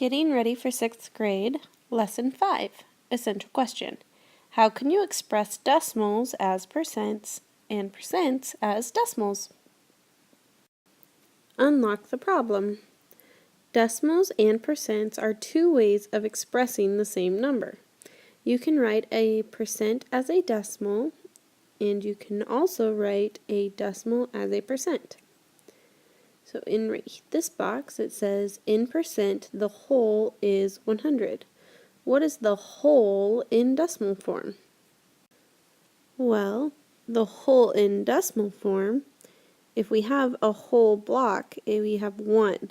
Getting ready for 6th grade, Lesson 5, Essential Question. How can you express decimals as percents and percents as decimals? Unlock the problem. Decimals and percents are two ways of expressing the same number. You can write a percent as a decimal, and you can also write a decimal as a percent. So in this box it says in percent the whole is 100. What is the whole in decimal form? Well, the whole in decimal form, if we have a whole block, we have 1.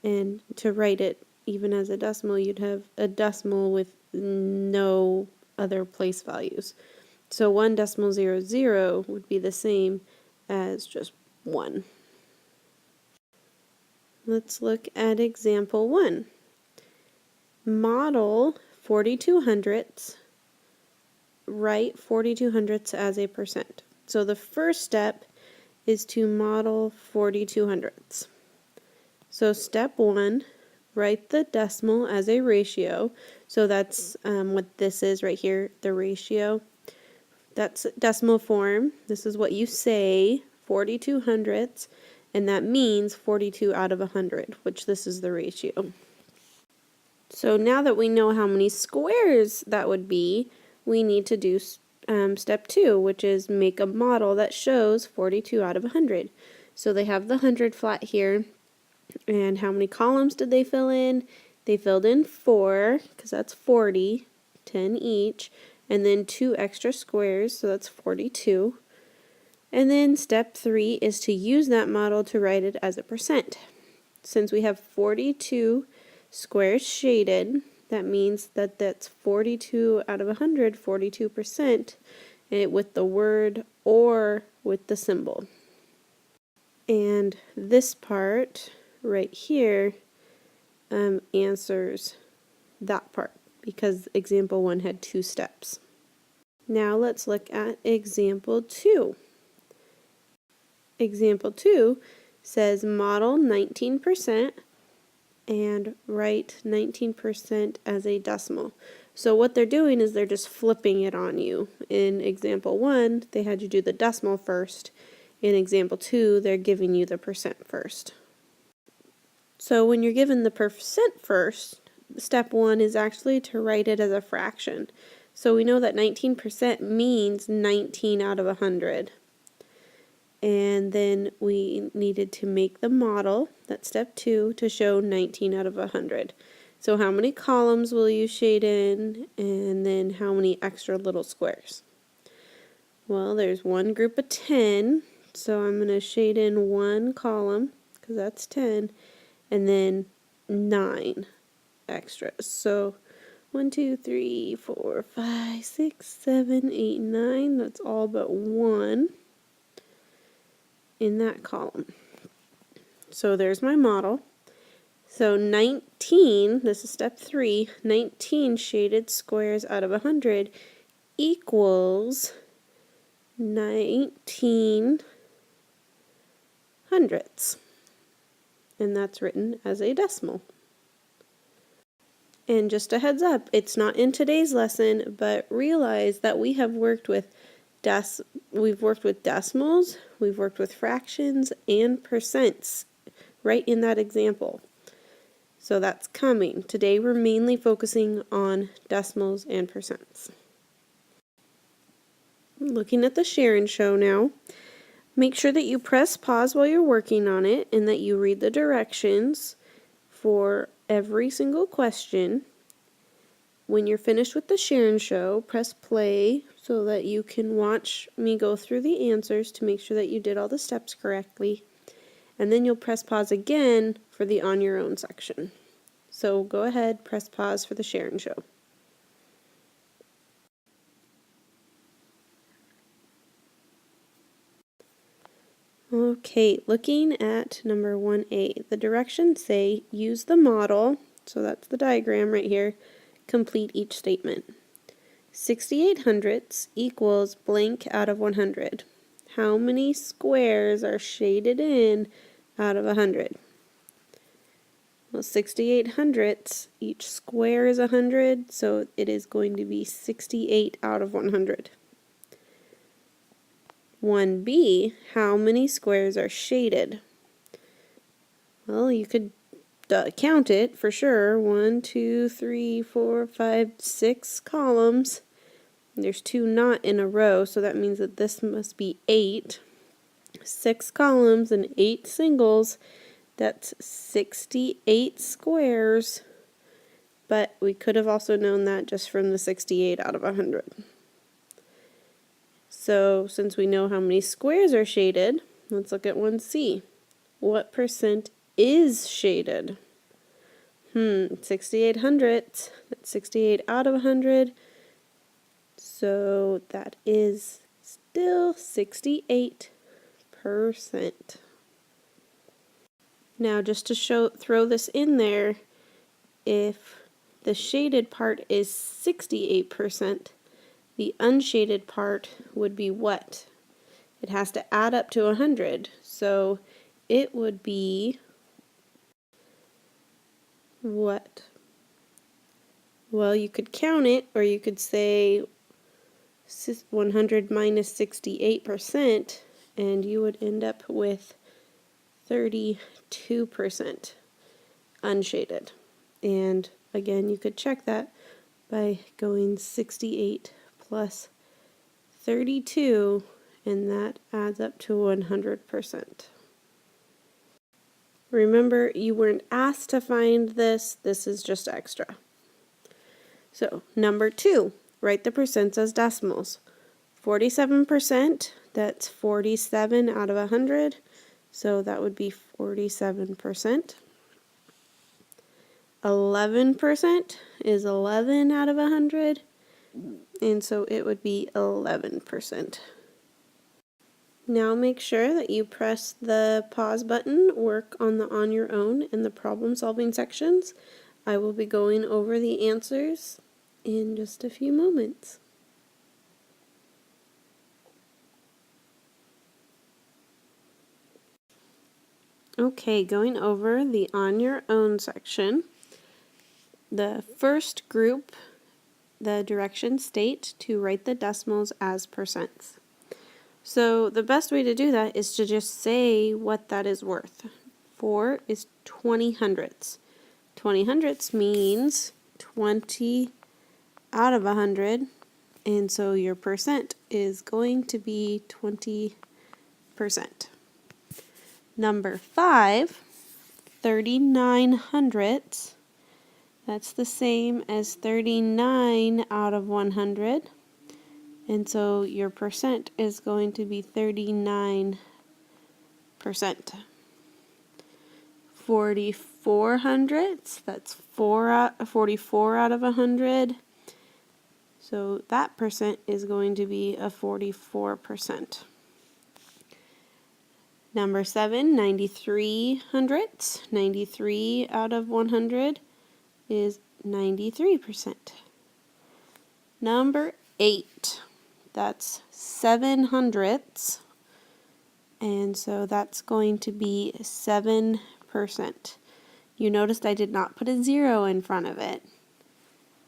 And to write it even as a decimal, you'd have a decimal with no other place values. So 1.00 would be the same as just 1. Let's look at example 1. Model 42 hundredths. Write 42 hundredths as a percent. So the first step is to model 42 hundredths. So step 1, write the decimal as a ratio. So that's what this is right here, the ratio. That's decimal form. This is what you say, 42 hundredths. And that means 42 out of 100, which this is the ratio. So now that we know how many squares that would be, we need to do step 2, which is make a model that shows 42 out of 100. So they have the 100 flat here, and how many columns did they fill in? They filled in 4, because that's 40, 10 each, and then 2 extra squares, so that's 42. And then step 3 is to use that model to write it as a percent. Since we have 42 squares shaded, that means that that's 42 out of 100, 42%, with the word or with the symbol. And this part right here answers that part because example 1 had 2 steps. Now let's look at example 2. Example 2 says model 19% and write 19% as a decimal. So what they're doing is they're just flipping it on you. In example 1, they had you do the decimal first. In example 2, they're giving you the percent first. So when you're given the percent first, step 1 is actually to write it as a fraction. So we know that 19% means 19 out of 100. And then we needed to make the model, that's step 2, to show 19 out of 100. So how many columns will you shade in, and then how many extra little squares? Well, there's one group of 10, so I'm going to shade in 1 column, because that's 10, and then 9 extras. So 1, 2, 3, 4, 5, 6, 7, 8, 9, that's all but 1. In that column. So there's my model. So 19, this is step 3, 19 shaded squares out of 100 equals 19 hundredths. And that's written as a decimal. And just a heads up, it's not in today's lesson, but realize that we have worked with we've worked with decimals, we've worked with fractions, and percents right in that example. So that's coming. Today we're mainly focusing on decimals and percents. Looking at the share and show now, make sure that you press pause while you're working on it and that you read the directions for every single question. When you're finished with the share and show, press play so that you can watch me go through the answers to make sure that you did all the steps correctly. And then you'll press pause again for the on your own section. So go ahead, press pause for the share and show. Okay, looking at number 1A, the directions say use the model, so that's the diagram right here, complete each statement. 68 hundredths equals blank out of 100. How many squares are shaded in out of 100? Well, 68 hundredths, each square is 100, so it is going to be 68 out of 100. 1b, how many squares are shaded? Well, you could count it for sure. 1, 2, 3, 4, 5, 6 columns. There's 2 not in a row, so that means that this must be 8. 6 columns and 8 singles. That's 68 squares. But we could have also known that just from the 68 out of 100. So since we know how many squares are shaded, let's look at 1c. What percent is shaded? 68 hundredths. That's 68 out of 100. So that is still 68%. Now just to throw this in there, if the shaded part is 68%, the unshaded part would be what? It has to add up to 100. So it would be what? Well, you could count it, or you could say 100 minus 68%, and you would end up with 32% unshaded. And again, you could check that by going 68 plus 32, and that adds up to 100%. Remember, you weren't asked to find this. This is just extra. So, number 2, write the percents as decimals. 47%, that's 47 out of 100, so that would be 47%. 11% is 11 out of 100, and so it would be 11%. Now make sure that you press the pause button, work on your own in the problem solving sections. I will be going over the answers in just a few moments. Okay, going over the on your own section. The first group, the directions state to write the decimals as percents. So the best way to do that is to just say what that is worth. 4 is 20 hundredths. 20 hundredths means 20 out of 100, and so your percent is going to be 20%. Number 5, 39 hundredths. That's the same as 39 out of 100. And so your percent is going to be 39%. 44 hundredths, that's 44 out of 100. So that percent is going to be a 44%. Number 7, 93 hundredths. 93 out of 100 is 93%. Number 8, that's 7 hundredths, and so that's going to be 7%. You noticed I did not put a 0 in front of it,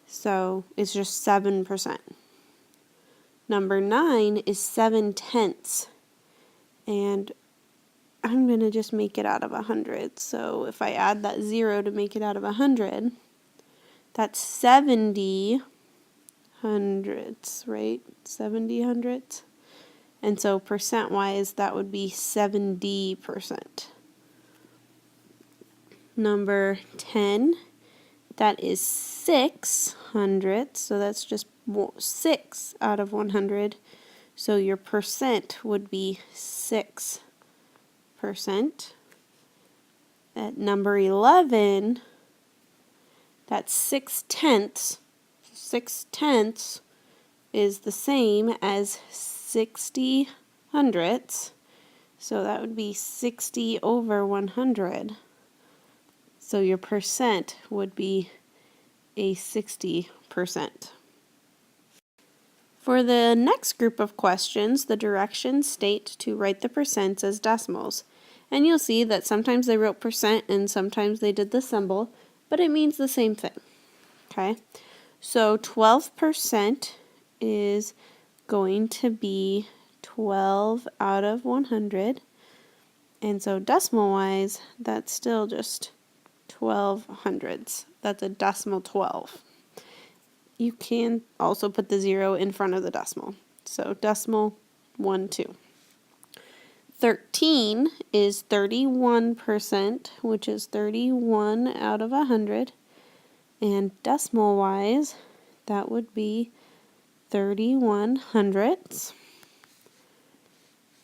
so it's just 7%. Number 9 is 7 tenths, and I'm going to just make it out of 100. So if I add that 0 to make it out of 100, that's 70 hundredths, right? 70 hundredths. And so percent-wise, that would be 70%. Number 10, that is 6 hundredths, so that's just 6 out of 100. So your percent would be 6%. At number 11, that's 6 tenths. 6 tenths is the same as 60 hundredths, so that would be 60 over 100. So your percent would be a 60%. For the next group of questions, the directions state to write the percents as decimals. And you'll see that sometimes they wrote percent and sometimes they did the symbol, but it means the same thing. Okay, so 12% is going to be 12 out of 100. And so decimal-wise, that's still just 12 hundredths. That's a decimal 12. You can also put the 0 in front of the decimal. So decimal 1, 2. 13 is 31%, which is 31 out of 100. And decimal-wise, that would be 31 hundredths.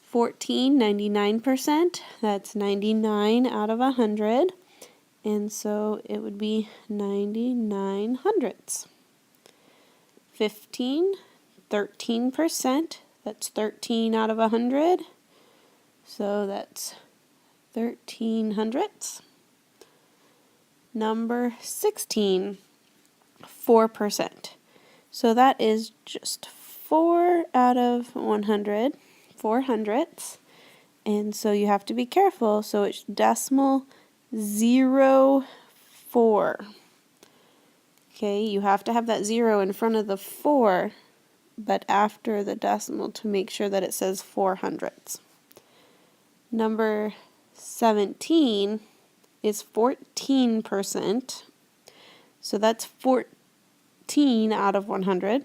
14, 99%, that's 99 out of 100. And so it would be 99 hundredths. 15, 13%, that's 13 out of 100. So that's 13 hundredths. Number 16, 4%. So that is just 4 out of 100, 4 hundredths. And so you have to be careful. So it's decimal 0, 4. Okay, you have to have that 0 in front of the 4, but after the decimal to make sure that it says 4 hundredths. Number 17 is 14%. So that's 14 out of 100.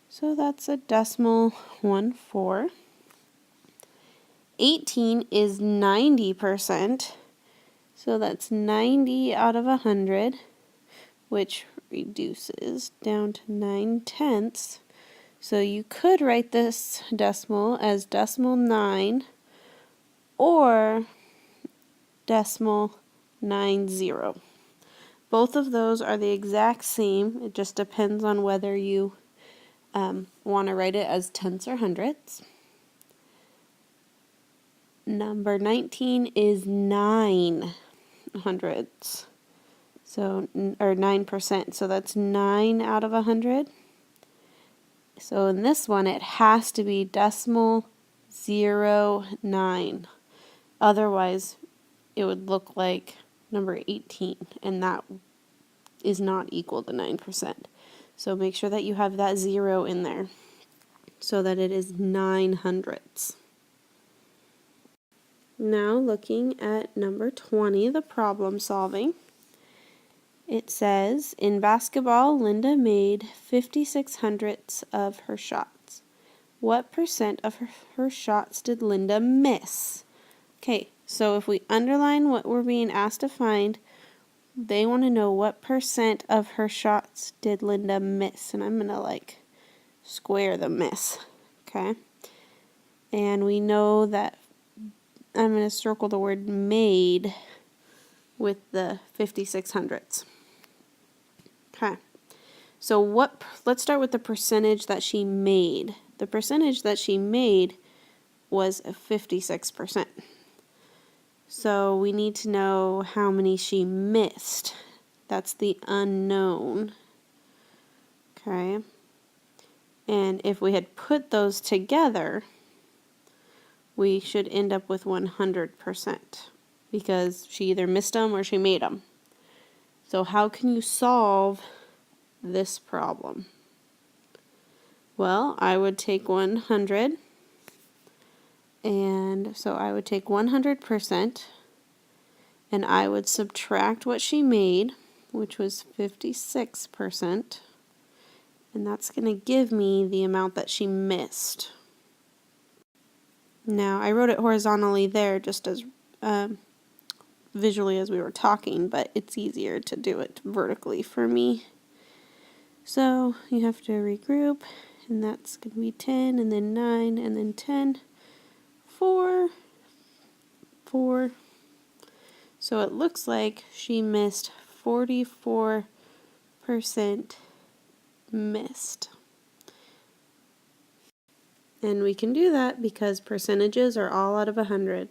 So that's a decimal 1, 4. 18 is 90%. So that's 90 out of 100, which reduces down to 9/10. So you could write this decimal as decimal 9 or decimal 90. Both of those are the exact same. It just depends on whether you want to write it as tenths or hundredths. Number 19 is 9 hundredths. So, or 9%. So that's 9 out of 100. So in this one, it has to be decimal 0.9. Otherwise, it would look like number 18, and that is not equal to 9%. So make sure that you have that 0 in there so that it is 9 hundredths. Now looking at number 20, the problem solving. It says, in basketball, Linda made 56 hundredths of her shots. What percent of her shots did Linda miss? Okay, so if we underline what we're being asked to find, they want to know what percent of her shots did Linda miss. And I'm going to square the miss. Okay, and we know that I'm going to circle the word made with the 56 hundredths. Okay, so let's start with the percentage that she made. The percentage that she made was 56%. So we need to know how many she missed. That's the unknown. Okay, and if we had put those together, we should end up with 100% because she either missed them or she made them. So how can you solve this problem? Well, I would take 100, and so I would take 100%, and I would subtract what she made, which was 56%, and that's going to give me the amount that she missed. Now, I wrote it horizontally there just as visually as we were talking, but it's easier to do it vertically for me. So you have to regroup, and that's going to be 10, and then 9, and then 10, 4, 4. So it looks like she missed 44% missed. And we can do that because percentages are all out of 100.